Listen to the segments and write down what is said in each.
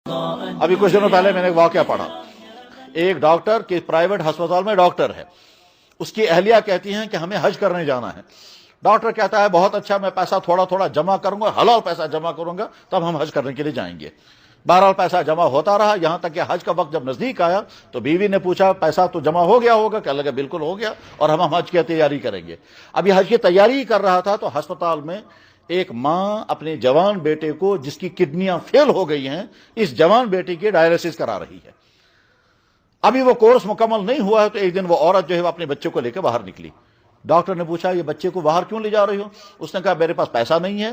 ابھی کچھ دنوں پہلے میں نے ایک واقعہ پڑھا. ایک ڈاکٹر کے پرائیویٹ ہسپتال میں ڈاکٹر ہے, اس کی اہلیہ کہتی ہیں کہ ہمیں حج کرنے جانا ہے. ڈاکٹر کہتا ہے بہت اچھا, میں پیسہ تھوڑا تھوڑا جمع کروں گا, حلال پیسہ جمع کروں گا, تب ہم حج کرنے کے لیے جائیں گے. بہرحال پیسہ جمع ہوتا رہا, یہاں تک کہ حج کا وقت جب نزدیک آیا تو بیوی نے پوچھا پیسہ تو جمع ہو گیا ہوگا؟ کہنے لگا بالکل ہو گیا, اور ہم حج کی تیاری کریں گے. ابھی حج کی تیاری کر رہا تھا تو ہسپتال میں ایک ماں اپنے جوان بیٹے کو, جس کی کڈنیاں فیل ہو گئی ہیں, اس جوان بیٹے کی ڈائلسس کرا رہی ہے. ابھی وہ کورس مکمل نہیں ہوا ہے تو ایک دن وہ عورت جو ہے وہ اپنے بچے کو لے کے باہر نکلی. ڈاکٹر نے پوچھا یہ بچے کو باہر کیوں لے جا رہی ہو؟ اس نے کہا میرے پاس پیسہ نہیں ہے,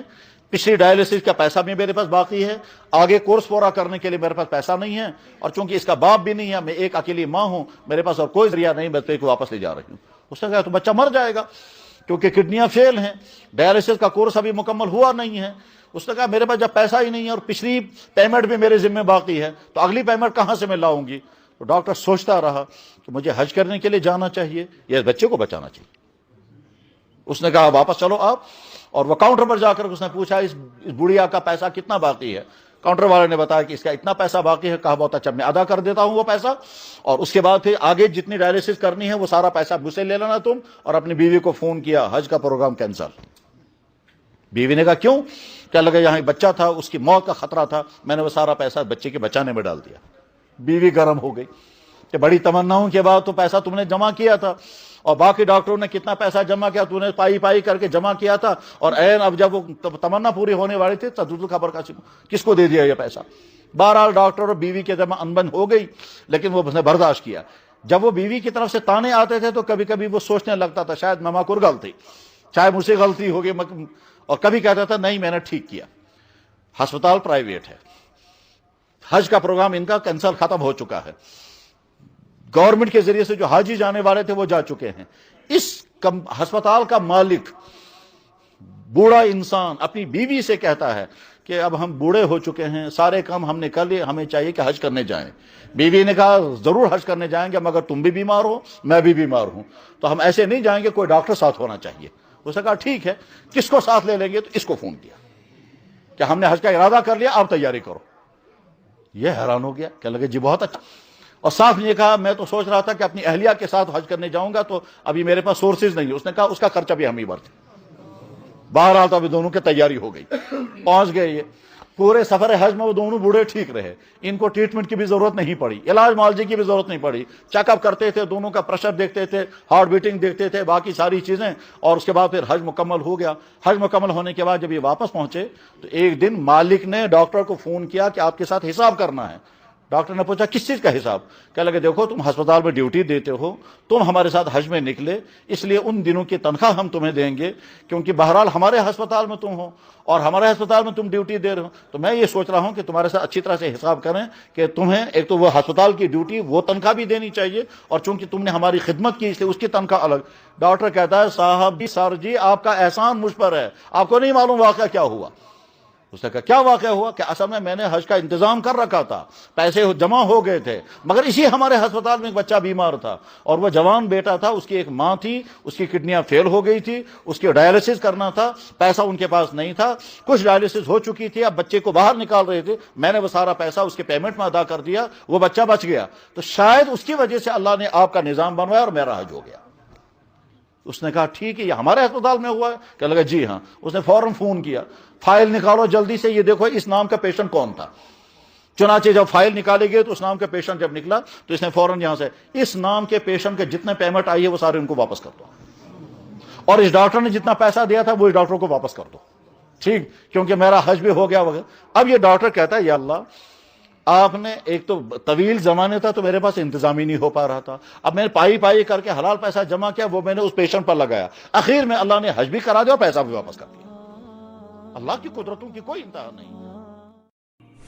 پچھلی ڈائلسس کا پیسہ بھی میرے پاس باقی ہے, آگے کورس پورا کرنے کے لیے میرے پاس پیسہ نہیں ہے, اور چونکہ اس کا باپ بھی نہیں ہے, میں ایک اکیلی ماں ہوں, میرے پاس اور کوئی ذریعہ نہیں, بچے کو واپس لے جا رہی ہوں. اس نے کہا تو بچہ مر جائے گا کیونکہ کڈنیاں فیل ہیں, ڈائلسس کا کورس ابھی مکمل ہوا نہیں ہے. اس نے کہا میرے پاس جب پیسہ ہی نہیں ہے اور پچھلی پیمنٹ بھی میرے ذمہ باقی ہے تو اگلی پیمنٹ کہاں سے میں لاؤں گی؟ تو ڈاکٹر سوچتا رہا کہ مجھے حج کرنے کے لیے جانا چاہیے یا اس بچے کو بچانا چاہیے. اس نے کہا واپس چلو آپ, اور وہ کاؤنٹر پر جا کر اس نے پوچھا اس بڑھیا کا پیسہ کتنا باقی ہے؟ کاؤنٹر والے نے بتایا کہ اس کا اتنا پیسہ باقی ہے. کہا بہت اچھا, میں ادا کر دیتا ہوں وہ پیسہ, اور اس کے بعد پھر آگے جتنی ڈائلسس کرنی ہے وہ سارا پیسہ مجھ سے لے لینا تم. اور اپنی بیوی کو فون کیا, حج کا پروگرام کینسل. بیوی نے کہا کیوں؟ کیا لگا یہاں ایک بچہ تھا, اس کی موت کا خطرہ تھا, میں نے وہ سارا پیسہ بچے کے بچانے میں ڈال دیا. بیوی گرم ہو گئی کہ بڑی تمناؤں کے بعد تو پیسہ تم نے جمع کیا تھا, اور باقی ڈاکٹروں نے کتنا پیسہ جمع کیا, تو نے پائی پائی کر کے جمع کیا تھا, اور عین اب جب وہ تمنا پوری ہونے والی تھی تو خبر کا کس کو دے دیا یہ پیسہ. بہرحال ڈاکٹر اور بیوی کے جمع انبن ہو گئی, لیکن وہ اس نے برداشت کیا. جب وہ بیوی کی طرف سے تانے آتے تھے تو کبھی کبھی وہ سوچنے لگتا تھا شاید میں ماں کو غلطی, شاید مجھ سے غلطی ہوگی, اور کبھی کہتا تھا نہیں میں نے ٹھیک کیا. ہسپتال پرائیویٹ ہے, حج کا پروگرام ان کا کینسل ختم ہو چکا ہے, گورنمنٹ کے ذریعے سے جو حاجی جانے والے تھے وہ جا چکے ہیں. اس ہسپتال کا مالک بوڑھا انسان اپنی بیوی سے کہتا ہے کہ اب ہم بوڑھے ہو چکے ہیں, سارے کام ہم نے کر لیے, ہمیں چاہیے کہ حج کرنے جائیں. بیوی نے کہا ضرور حج کرنے جائیں گے, مگر تم بھی بیمار ہو, میں بھی بیمار ہوں, تو ہم ایسے نہیں جائیں گے, کوئی ڈاکٹر ساتھ ہونا چاہیے. اس نے کہا ٹھیک ہے, کس کو ساتھ لے لیں گے؟ تو اس کو فون کیا کہ ہم نے حج کا ارادہ کر لیا, آپ تیاری کرو. یہ حیران ہو گیا, کہنے لگے جی بہت اچھا. اور صاحب نے کہا میں تو سوچ رہا تھا کہ اپنی اہلیہ کے ساتھ حج کرنے جاؤں گا, تو ابھی میرے پاس سورسز نہیں ہے. اس نے کہا اس کا خرچہ بھی ہم ہی بھرتے. بہرحال تو ابھی دونوں کی تیاری ہو گئی, پہنچ گئے. یہ پورے سفر حج میں وہ دونوں بوڑھے ٹھیک رہے, ان کو ٹریٹمنٹ کی بھی ضرورت نہیں پڑی, علاج معالجے کی بھی ضرورت نہیں پڑی. چیک اپ کرتے تھے, دونوں کا پریشر دیکھتے تھے, ہارٹ بیٹنگ دیکھتے تھے, باقی ساری چیزیں. اور اس کے بعد پھر حج مکمل ہو گیا. حج مکمل ہونے کے بعد جب یہ واپس پہنچے تو ایک دن مالک نے ڈاکٹر کو فون کیا کہ آپ کے ساتھ حساب کرنا ہے. ڈاکٹر نے پوچھا کس چیز کا حساب؟ کہنے لگے دیکھو تم ہسپتال میں ڈیوٹی دیتے ہو, تم ہمارے ساتھ حج میں نکلے, اس لیے ان دنوں کی تنخواہ ہم تمہیں دیں گے, کیونکہ بہرحال ہمارے ہسپتال میں تم ہو اور ہمارے ہسپتال میں تم ڈیوٹی دے رہے ہو. تو میں یہ سوچ رہا ہوں کہ تمہارے ساتھ اچھی طرح سے حساب کریں کہ تمہیں ایک تو وہ ہسپتال کی ڈیوٹی وہ تنخواہ بھی دینی چاہیے, اور چونکہ تم نے ہماری خدمت کی اس لیے اس کی تنخواہ الگ. ڈاکٹر کہتا ہے صاحب جی سر جی آپ کا احسان مجھ پر ہے, آپ کو نہیں معلوم واقعہ کیا ہوا. اس نے کہا کیا واقعہ ہوا؟ کہ اصل میں نے حج کا انتظام کر رکھا تھا, پیسے جمع ہو گئے تھے, مگر اسی ہمارے ہسپتال میں ایک بچہ بیمار تھا, اور وہ جوان بیٹا تھا, اس کی ایک ماں تھی, اس کی کڈنیاں فیل ہو گئی تھی, اس کی ڈائلسس کرنا تھا, پیسہ ان کے پاس نہیں تھا, کچھ ڈائلسس ہو چکی تھی, اب بچے کو باہر نکال رہے تھے, میں نے وہ سارا پیسہ اس کے پیمنٹ میں ادا کر دیا, وہ بچہ بچ گیا, تو شاید اس کی وجہ سے اللہ نے آپ کا نظام بنوایا اور میرا حج ہو گیا. اس نے کہا ٹھیک ہے یہ ہمارے ہسپتال میں ہوا ہے؟ کہنے لگا جی ہاں. اس نے فوراً فون کیا, فائل نکالو جلدی سے, یہ دیکھو اس نام کا پیشنٹ کون تھا. چنانچہ جب فائل نکالے گئے تو اس نام کا پیشنٹ جب نکلا تو اس نے فوراً یہاں سے اس نام کے پیشنٹ کے جتنے پیمنٹ آئی ہے وہ سارے ان کو واپس کر دو, اور اس ڈاکٹر نے جتنا پیسہ دیا تھا وہ اس ڈاکٹر کو واپس کر دو, ٹھیک, کیونکہ میرا حج بھی ہو گیا وغیرہ. اب یہ ڈاکٹر کہتا ہے یا اللہ آپ نے ایک تو طویل زمانے تھا تو میرے پاس انتظام ہی نہیں ہو پا رہا تھا, اب میں نے پائی پائی کر کے حلال پیسہ جمع کیا, وہ میں نے اس پیشنٹ پر لگایا, اخیر میں اللہ نے حج بھی کرا دیا اور پیسہ بھی واپس کر دیا. اللہ کی قدرتوں کی کوئی انتہا نہیں.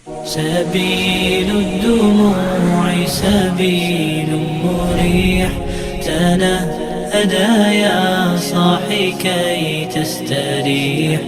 سبيل الدموع سبيل مريح تنهدى يا صاحي كي تستريح